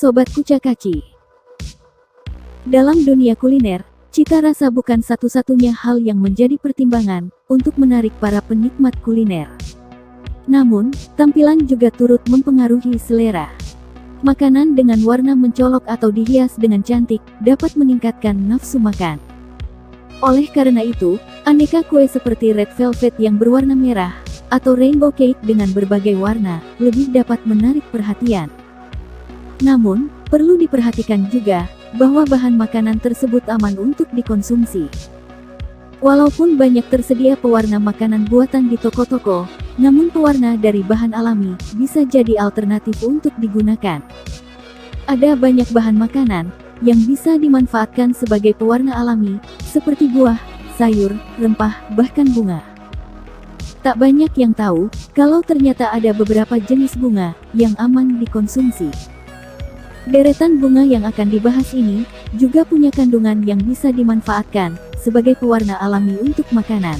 Sobat Kucakaci. Dalam dunia kuliner, cita rasa bukan satu-satunya hal yang menjadi pertimbangan untuk menarik para penikmat kuliner. Namun, tampilan juga turut mempengaruhi selera. Makanan dengan warna mencolok atau dihias dengan cantik dapat meningkatkan nafsu makan. Oleh karena itu, aneka kue seperti red velvet yang berwarna merah atau rainbow cake dengan berbagai warna lebih dapat menarik perhatian. Namun, perlu diperhatikan juga bahwa bahan makanan tersebut aman untuk dikonsumsi. Walaupun banyak tersedia pewarna makanan buatan di toko-toko, namun pewarna dari bahan alami bisa jadi alternatif untuk digunakan. Ada banyak bahan makanan yang bisa dimanfaatkan sebagai pewarna alami, seperti buah, sayur, rempah, bahkan bunga. Tak banyak yang tahu kalau ternyata ada beberapa jenis bunga yang aman dikonsumsi. Deretan bunga yang akan dibahas ini juga punya kandungan yang bisa dimanfaatkan sebagai pewarna alami untuk makanan.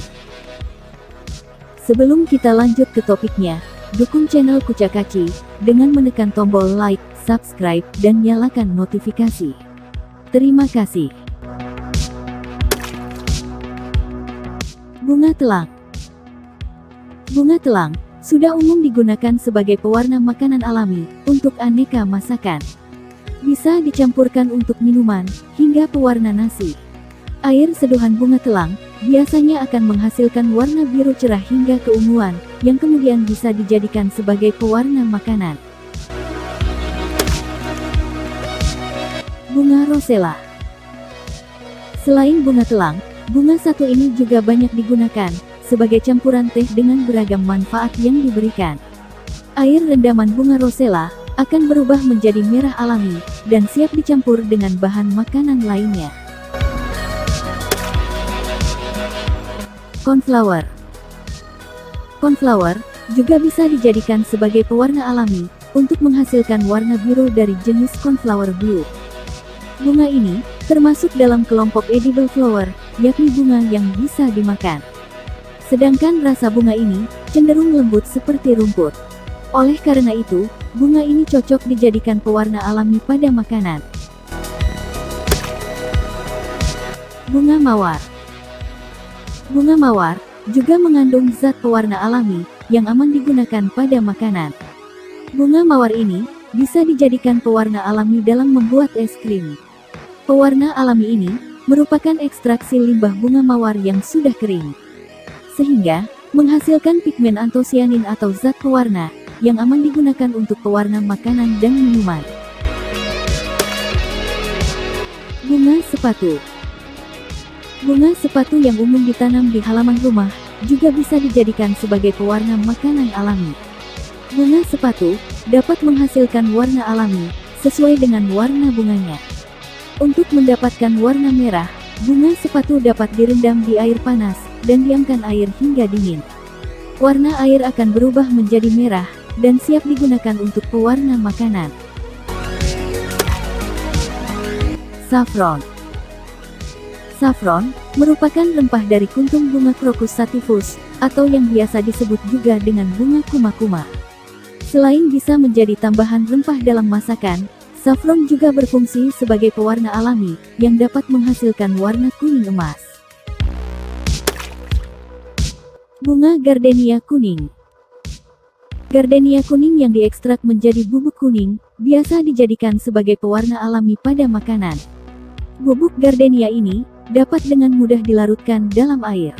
Sebelum kita lanjut ke topiknya, dukung channel Kucakaci dengan menekan tombol like, subscribe, dan nyalakan notifikasi. Terima kasih. Bunga telang. Bunga telang sudah umum digunakan sebagai pewarna makanan alami untuk aneka masakan. Bisa dicampurkan untuk minuman, hingga pewarna nasi. Air seduhan bunga telang biasanya akan menghasilkan warna biru cerah hingga keunguan, yang kemudian bisa dijadikan sebagai pewarna makanan. Bunga rosella. Selain bunga telang, bunga satu ini juga banyak digunakan sebagai campuran teh dengan beragam manfaat yang diberikan. Air rendaman bunga rosella akan berubah menjadi merah alami, dan siap dicampur dengan bahan makanan lainnya. Cornflower. Cornflower juga bisa dijadikan sebagai pewarna alami, untuk menghasilkan warna biru dari jenis cornflower blue. Bunga ini termasuk dalam kelompok edible flower, yakni bunga yang bisa dimakan. Sedangkan rasa bunga ini cenderung lembut seperti rumput. Oleh karena itu, bunga ini cocok dijadikan pewarna alami pada makanan. Bunga mawar. Bunga mawar juga mengandung zat pewarna alami yang aman digunakan pada makanan. Bunga mawar ini bisa dijadikan pewarna alami dalam membuat es krim. Pewarna alami ini merupakan ekstraksi limbah bunga mawar yang sudah kering, sehingga menghasilkan pigmen antosianin atau zat pewarna yang aman digunakan untuk pewarna makanan dan minuman. Bunga sepatu. Bunga sepatu yang umum ditanam di halaman rumah juga bisa dijadikan sebagai pewarna makanan alami. Bunga sepatu dapat menghasilkan warna alami sesuai dengan warna bunganya. Untuk mendapatkan warna merah, bunga sepatu dapat direndam di air panas dan diamkan air hingga dingin. Warna air akan berubah menjadi merah dan siap digunakan untuk pewarna makanan. Saffron. Saffron merupakan rempah dari kuntum bunga Crocus sativus, atau yang biasa disebut juga dengan bunga kuma-kuma. Selain bisa menjadi tambahan rempah dalam masakan, saffron juga berfungsi sebagai pewarna alami yang dapat menghasilkan warna kuning emas. Bunga gardenia kuning. Gardenia kuning yang diekstrak menjadi bubuk kuning, biasa dijadikan sebagai pewarna alami pada makanan. Bubuk gardenia ini dapat dengan mudah dilarutkan dalam air.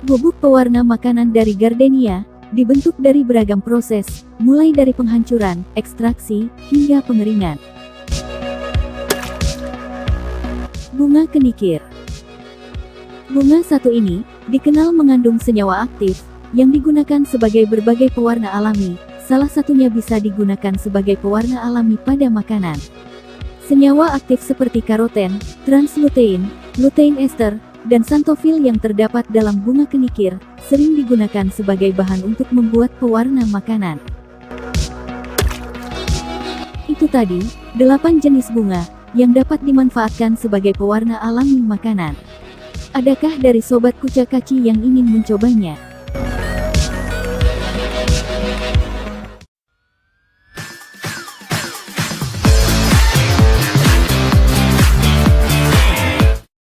Bubuk pewarna makanan dari gardenia dibentuk dari beragam proses, mulai dari penghancuran, ekstraksi, hingga pengeringan. Bunga kenikir. Bunga satu ini dikenal mengandung senyawa aktif yang digunakan sebagai berbagai pewarna alami, salah satunya bisa digunakan sebagai pewarna alami pada makanan. Senyawa aktif seperti karoten, translutein, lutein ester, dan xanthofil yang terdapat dalam bunga kenikir, sering digunakan sebagai bahan untuk membuat pewarna makanan. Itu tadi, 8 jenis bunga yang dapat dimanfaatkan sebagai pewarna alami makanan. Adakah dari Sobat Kucakaci yang ingin mencobanya?